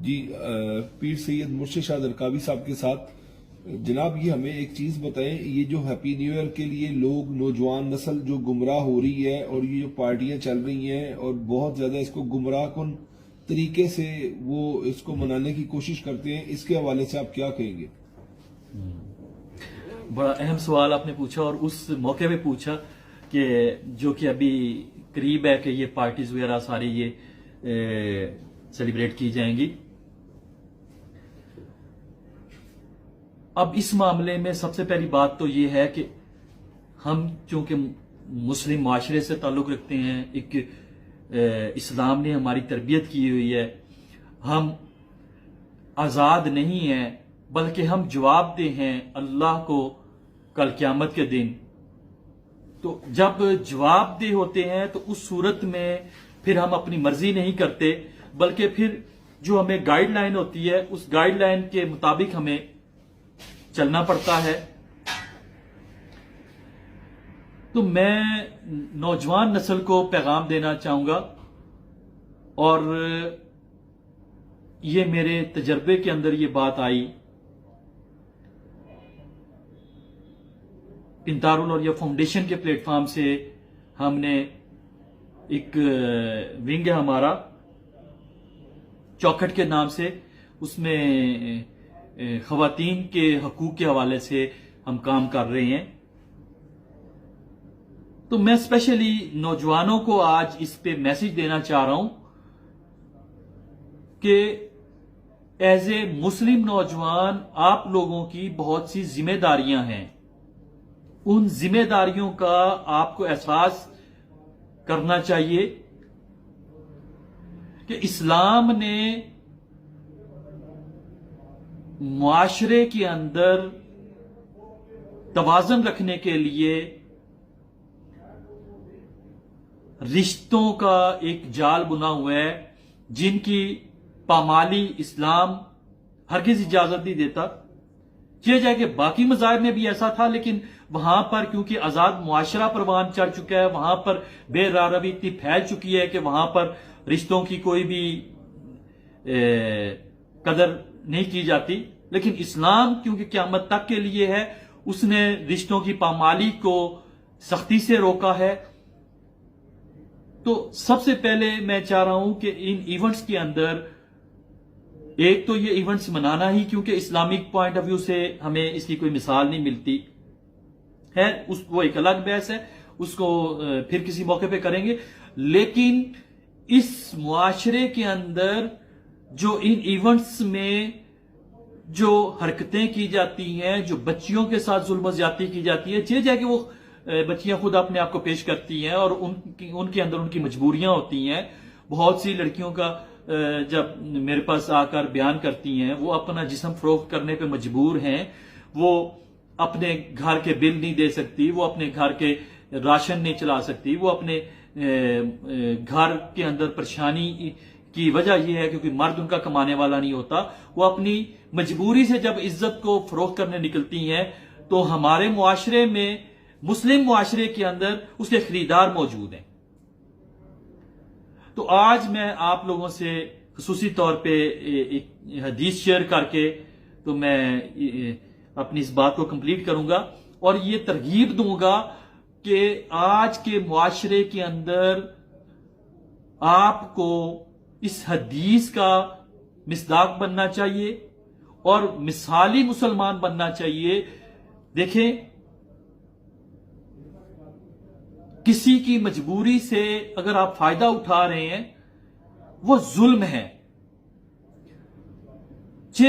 جی پیر سید مرشد شاہ درکاوی صاحب کے ساتھ جناب یہ ہمیں ایک چیز بتائیں، یہ جو ہیپی نیو ایئر کے لیے لوگ نوجوان نسل جو گمراہ ہو رہی ہے اور یہ جو پارٹیاں چل رہی ہیں اور بہت زیادہ اس کو گمراہ کن طریقے سے وہ اس کو منانے کی کوشش کرتے ہیں، اس کے حوالے سے آپ کیا کہیں گے؟ بڑا اہم سوال آپ نے پوچھا اور اس موقع پہ پوچھا کہ جو کہ ابھی قریب ہے کہ یہ پارٹیز وغیرہ ساری یہ سیلیبریٹ کی جائیں گی۔ اب اس معاملے میں سب سے پہلی بات تو یہ ہے کہ ہم چونکہ مسلم معاشرے سے تعلق رکھتے ہیں، ایک اسلام نے ہماری تربیت کی ہوئی ہے، ہم آزاد نہیں ہیں بلکہ ہم جواب دہ ہیں اللہ کو کل قیامت کے دن۔ تو جب جواب دہ ہوتے ہیں تو اس صورت میں پھر ہم اپنی مرضی نہیں کرتے بلکہ پھر جو ہمیں گائیڈ لائن ہوتی ہے اس گائیڈ لائن کے مطابق ہمیں چلنا پڑتا ہے۔ تو میں نوجوان نسل کو پیغام دینا چاہوں گا، اور یہ میرے تجربے کے اندر یہ بات آئی، پنتار العلیا فاؤنڈیشن کے پلیٹ فارم سے ہم نے ایک ونگ ہے ہمارا چوکھٹ کے نام سے، اس میں خواتین کے حقوق کے حوالے سے ہم کام کر رہے ہیں۔ تو میں اسپیشلی نوجوانوں کو آج اس پہ میسج دینا چاہ رہا ہوں کہ ایز اے مسلم نوجوان آپ لوگوں کی بہت سی ذمہ داریاں ہیں، ان ذمہ داریوں کا آپ کو احساس کرنا چاہیے کہ اسلام نے معاشرے کے اندر توازن رکھنے کے لیے رشتوں کا ایک جال بنا ہوا ہے جن کی پامالی اسلام ہرگز اجازت نہیں دیتا۔ کیا جائے کہ باقی مذاہب میں بھی ایسا تھا، لیکن وہاں پر کیونکہ آزاد معاشرہ پروان چڑھ چکا ہے، وہاں پر بے راروی اتنی پھیل چکی ہے کہ وہاں پر رشتوں کی کوئی بھی قدر نہیں کی جاتی۔ لیکن اسلام کیونکہ قیامت تک کے لیے ہے، اس نے رشتوں کی پامالی کو سختی سے روکا ہے۔ تو سب سے پہلے میں چاہ رہا ہوں کہ ان ایونٹس کے اندر ایک تو یہ ایونٹس منانا ہی، کیونکہ اسلامک پوائنٹ آف ویو سے ہمیں اس کی کوئی مثال نہیں ملتی ہے، وہ ایک الگ بحث ہے، اس کو پھر کسی موقع پہ کریں گے۔ لیکن اس معاشرے کے اندر جو ان ایونٹس میں جو حرکتیں کی جاتی ہیں، جو بچیوں کے ساتھ ظلم و زیادتی کی جاتی ہے، جائے کہ وہ بچیاں خود اپنے آپ کو پیش کرتی ہیں اور ان کے اندر ان کی مجبوریاں ہوتی ہیں۔ بہت سی لڑکیوں کا جب میرے پاس آ کر بیان کرتی ہیں، وہ اپنا جسم فروخت کرنے پہ مجبور ہیں، وہ اپنے گھر کے بل نہیں دے سکتی، وہ اپنے گھر کے راشن نہیں چلا سکتی، وہ اپنے گھر کے اندر پریشانی کی وجہ یہ ہے کیونکہ مرد ان کا کمانے والا نہیں ہوتا، وہ اپنی مجبوری سے جب عزت کو فروخت کرنے نکلتی ہیں تو ہمارے معاشرے میں، مسلم معاشرے کے اندر اس کے خریدار موجود ہیں۔ تو آج میں آپ لوگوں سے خصوصی طور پہ ایک حدیث شیئر کر کے تو میں اپنی اس بات کو کمپلیٹ کروں گا اور یہ ترغیب دوں گا کہ آج کے معاشرے کے اندر آپ کو اس حدیث کا مصداق بننا چاہیے اور مثالی مسلمان بننا چاہیے۔ دیکھیں، کسی کی مجبوری سے اگر آپ فائدہ اٹھا رہے ہیں وہ ظلم ہے،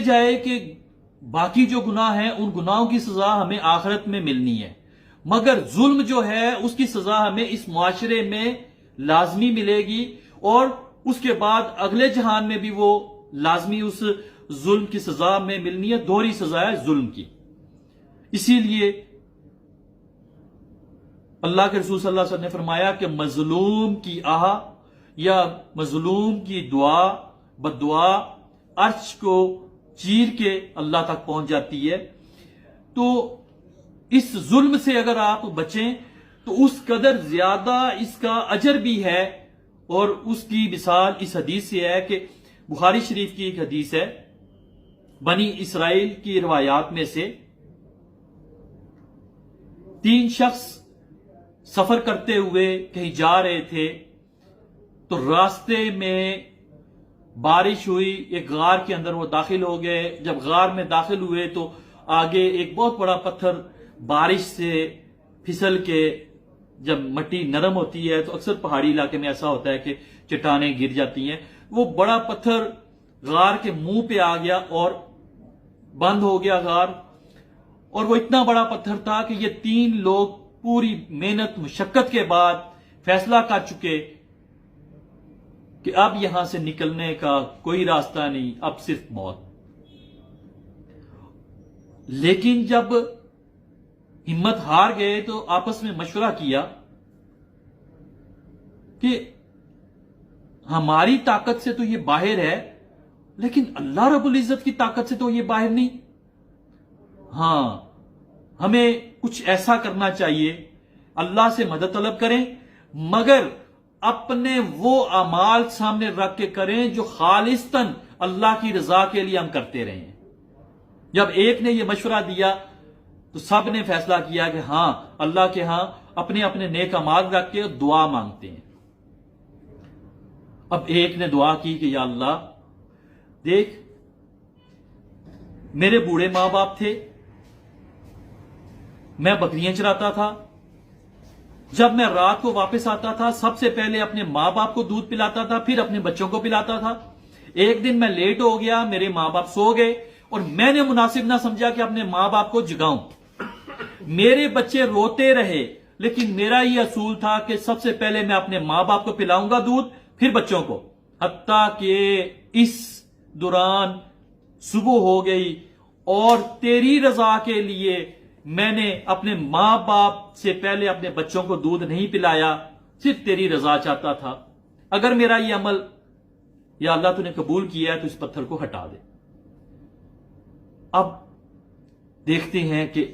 جائے کہ باقی جو گناہ ہیں ان گناہوں کی سزا ہمیں آخرت میں ملنی ہے، مگر ظلم جو ہے اس کی سزا ہمیں اس معاشرے میں لازمی ملے گی، اور اس کے بعد اگلے جہان میں بھی وہ لازمی اس ظلم کی سزا میں ملنی ہے۔ دوہری سزا ہے ظلم کی۔ اسی لیے اللہ کے رسول صلی اللہ علیہ وسلم نے فرمایا کہ مظلوم کی آہ یا مظلوم کی دعا بددعا عرش کو چیر کے اللہ تک پہنچ جاتی ہے۔ تو اس ظلم سے اگر آپ بچیں تو اس قدر زیادہ اس کا اجر بھی ہے، اور اس کی مثال اس حدیث سے ہے کہ بخاری شریف کی ایک حدیث ہے، بنی اسرائیل کی روایات میں سے 3 شخص سفر کرتے ہوئے کہیں جا رہے تھے تو راستے میں بارش ہوئی، ایک غار کے اندر وہ داخل ہو گئے. جب غار میں داخل ہوئے تو آگے ایک بہت بڑا پتھر بارش سے پھسل کے، جب مٹی نرم ہوتی ہے تو اکثر پہاڑی علاقے میں ایسا ہوتا ہے کہ چٹانیں گر جاتی ہیں، وہ بڑا پتھر غار کے منہ پہ آ گیا اور بند ہو گیا غار. اور وہ اتنا بڑا پتھر تھا کہ یہ 3 لوگ پوری محنت مشقت کے بعد فیصلہ کر چکے کہ اب یہاں سے نکلنے کا کوئی راستہ نہیں، اب صرف موت. لیکن جب ہمت ہار گئے تو آپس میں مشورہ کیا کہ ہماری طاقت سے تو یہ باہر ہے، لیکن اللہ رب العزت کی طاقت سے تو یہ باہر نہیں. ہاں، ہمیں کچھ ایسا کرنا چاہیے، اللہ سے مدد طلب کریں، مگر اپنے وہ اعمال سامنے رکھ کے کریں جو خالصتاً اللہ کی رضا کے لیے ہم کرتے رہیں. جب ایک نے یہ مشورہ دیا تو سب نے فیصلہ کیا کہ ہاں، اللہ کے ہاں اپنے اپنے نیک اعمال رکھ کے دعا مانگتے ہیں. اب ایک نے دعا کی کہ یا اللہ، دیکھ میرے بوڑھے ماں باپ تھے، میں بکریاں چراتا تھا، جب میں رات کو واپس آتا تھا سب سے پہلے اپنے ماں باپ کو دودھ پلاتا تھا، پھر اپنے بچوں کو پلاتا تھا. ایک دن میں لیٹ ہو گیا، میرے ماں باپ سو گئے اور میں نے مناسب نہ سمجھا کہ اپنے ماں باپ کو جگاؤں. میرے بچے روتے رہے، لیکن میرا یہ اصول تھا کہ سب سے پہلے میں اپنے ماں باپ کو پلاؤں گا دودھ، پھر بچوں کو. حتیٰ کہ اس دوران صبح ہو گئی اور تیری رضا کے لیے میں نے اپنے ماں باپ سے پہلے اپنے بچوں کو دودھ نہیں پلایا، صرف تیری رضا چاہتا تھا. اگر میرا یہ عمل یا اللہ تو نے قبول کیا ہے تو اس پتھر کو ہٹا دے. اب دیکھتے ہیں کہ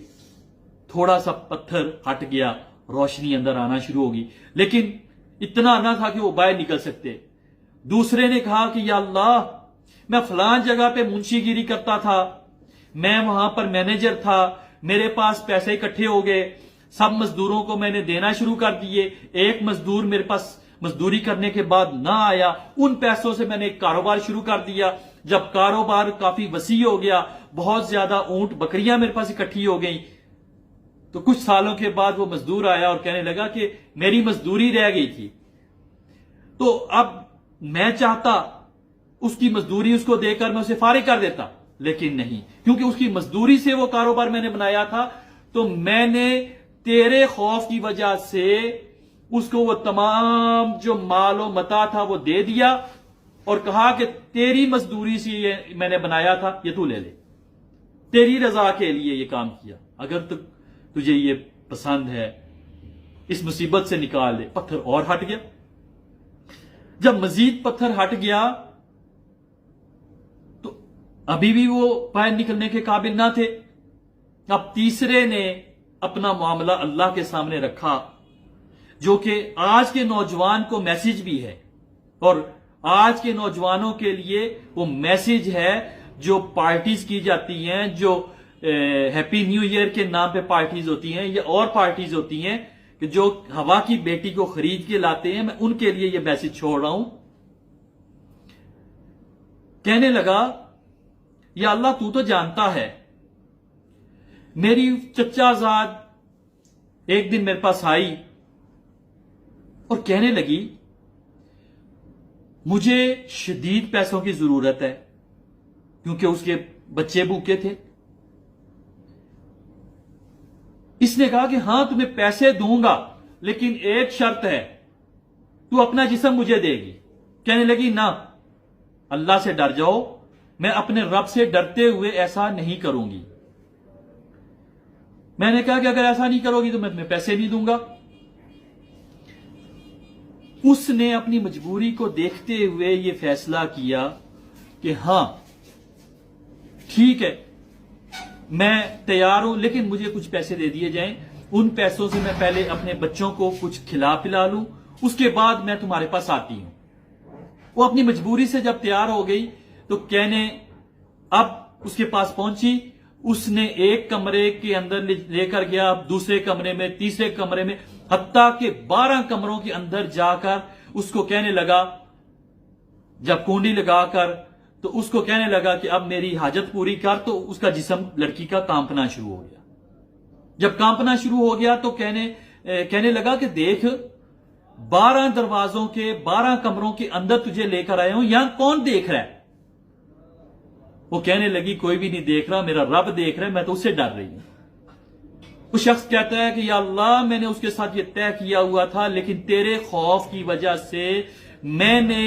تھوڑا سا پتھر ہٹ گیا، روشنی اندر آنا شروع ہوگی، لیکن اتنا نہ تھا کہ وہ باہر نکل سکتے. دوسرے نے کہا کہ یا اللہ، میں فلان جگہ پہ منشی گیری کرتا تھا، میں وہاں پر مینیجر تھا، میرے پاس پیسے اکٹھے ہو گئے، سب مزدوروں کو میں نے دینا شروع کر دیے، ایک مزدور میرے پاس مزدوری کرنے کے بعد نہ آیا، ان پیسوں سے میں نے ایک کاروبار شروع کر دیا. جب کاروبار کافی وسیع ہو گیا، بہت زیادہ اونٹ بکریاں میرے پاس اکٹھی ہو گئیں، تو کچھ سالوں کے بعد وہ مزدور آیا اور کہنے لگا کہ میری مزدوری رہ گئی تھی، تو اب میں چاہتا اس کی مزدوری اس کو دے کر میں اسے فارغ کر دیتا، لیکن نہیں، کیونکہ اس کی مزدوری سے وہ کاروبار میں نے بنایا تھا، تو میں نے تیرے خوف کی وجہ سے اس کو وہ تمام جو مال و متاع تھا وہ دے دیا اور کہا کہ تیری مزدوری سے یہ میں نے بنایا تھا، یہ تو لے لے، تیری رضا کے لیے یہ کام کیا، اگر تجھے یہ پسند ہے اس مصیبت سے نکال دے. پتھر اور ہٹ گیا. جب مزید پتھر ہٹ گیا تو ابھی بھی وہ باہر نکلنے کے قابل نہ تھے. اب تیسرے نے اپنا معاملہ اللہ کے سامنے رکھا، جو کہ آج کے نوجوان کو میسج بھی ہے، اور آج کے نوجوانوں کے لیے وہ میسج ہے جو پارٹیز کی جاتی ہیں، جو ہیپی نیو ایئر کے نام پہ پارٹیز ہوتی ہیں یا اور پارٹیز ہوتی ہیں کہ جو ہوا کی بیٹی کو خرید کے لاتے ہیں. میں ان کے لیے یہ میسج چھوڑ رہا ہوں. کہنے لگا یا اللہ، تو تو جانتا ہے، میری چچا زاد ایک دن میرے پاس آئی اور کہنے لگی مجھے شدید پیسوں کی ضرورت ہے کیونکہ اس کے بچے بھوکے تھے. اس نے کہا کہ ہاں تمہیں پیسے دوں گا، لیکن ایک شرط ہے، تو اپنا جسم مجھے دے گی. کہنے لگی نہ، اللہ سے ڈر جاؤ، میں اپنے رب سے ڈرتے ہوئے ایسا نہیں کروں گی. میں نے کہا کہ اگر ایسا نہیں کرو گی تو میں تمہیں پیسے نہیں دوں گا. اس نے اپنی مجبوری کو دیکھتے ہوئے یہ فیصلہ کیا کہ ہاں ٹھیک ہے، میں تیار ہوں، لیکن مجھے کچھ پیسے دے دیے جائیں، ان پیسوں سے میں پہلے اپنے بچوں کو کچھ کھلا پلا لوں، اس کے بعد میں تمہارے پاس آتی ہوں. وہ اپنی مجبوری سے جب تیار ہو گئی تو کہنے اب اس کے پاس پہنچی، اس نے ایک کمرے کے اندر لے کر گیا، دوسرے کمرے میں، تیسرے کمرے میں، حتیٰ کہ 12 کمروں کے اندر جا کر اس کو کہنے لگا، جب کنڈی لگا کر تو اس کو کہنے لگا کہ اب میری حاجت پوری کر، تو اس کا جسم لڑکی کا کانپنا شروع ہو گیا۔ جب کانپنا شروع ہو گیا تو کہنے لگا کہ دیکھ 12 دروازوں کے 12 کمروں کے اندر تجھے لے کر آیا ہوں، یہاں کون دیکھ رہا ہے؟ وہ کہنے لگی کوئی بھی نہیں دیکھ رہا، میرا رب دیکھ رہا ہے، میں تو اس سے ڈر رہی ہوں۔ وہ شخص کہتا ہے کہ یا اللہ میں نے اس کے ساتھ یہ طے کیا ہوا تھا، لیکن تیرے خوف کی وجہ سے میں نے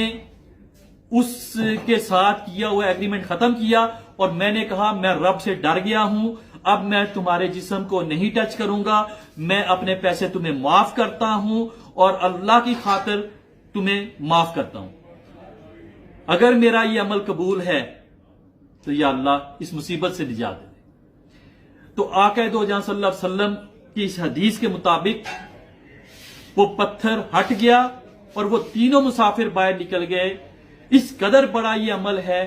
اس کے ساتھ کیا ہوا ایگریمنٹ ختم کیا، اور میں نے کہا میں رب سے ڈر گیا ہوں، اب میں تمہارے جسم کو نہیں ٹچ کروں گا، میں اپنے پیسے تمہیں معاف کرتا ہوں اور اللہ کی خاطر تمہیں معاف کرتا ہوں۔ اگر میرا یہ عمل قبول ہے تو یا اللہ اس مصیبت سے نجات دے۔ تو آقا دو جہاں صلی اللہ علیہ وسلم کی اس حدیث کے مطابق وہ پتھر ہٹ گیا اور وہ تینوں مسافر باہر نکل گئے۔ اس قدر بڑا یہ عمل ہے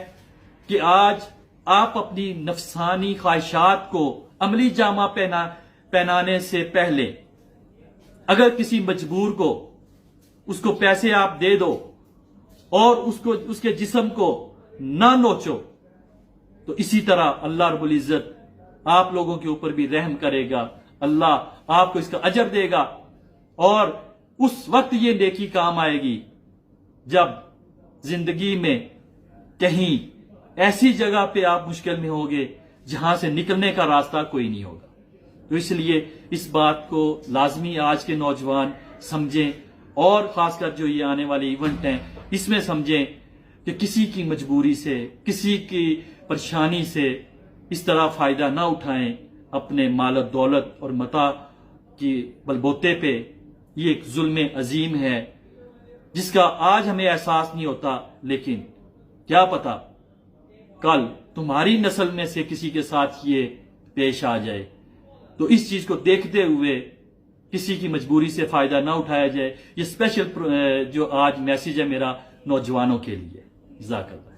کہ آج آپ اپنی نفسانی خواہشات کو عملی جامہ پہنانے سے پہلے اگر کسی مجبور کو اس کو پیسے آپ دے دو اور اس کے جسم کو نہ نوچو، تو اسی طرح اللہ رب العزت آپ لوگوں کے اوپر بھی رحم کرے گا، اللہ آپ کو اس کا اجر دے گا، اور اس وقت یہ نیکی کام آئے گی جب زندگی میں کہیں ایسی جگہ پہ آپ مشکل میں ہوگے جہاں سے نکلنے کا راستہ کوئی نہیں ہوگا۔ تو اس لیے اس بات کو لازمی آج کے نوجوان سمجھیں، اور خاص کر جو یہ آنے والے ایونٹ ہیں اس میں سمجھیں کہ کسی کی مجبوری سے، کسی کی پریشانی سے اس طرح فائدہ نہ اٹھائیں اپنے مال و دولت اور متاع کی بلبوتے پہ۔ یہ ایک ظلم عظیم ہے جس کا آج ہمیں احساس نہیں ہوتا، لیکن کیا پتا کل تمہاری نسل میں سے کسی کے ساتھ یہ پیش آ جائے۔ تو اس چیز کو دیکھتے ہوئے کسی کی مجبوری سے فائدہ نہ اٹھایا جائے۔ یہ اسپیشل جو آج میسیج ہے میرا نوجوانوں کے لیے۔ جزاک اللہ۔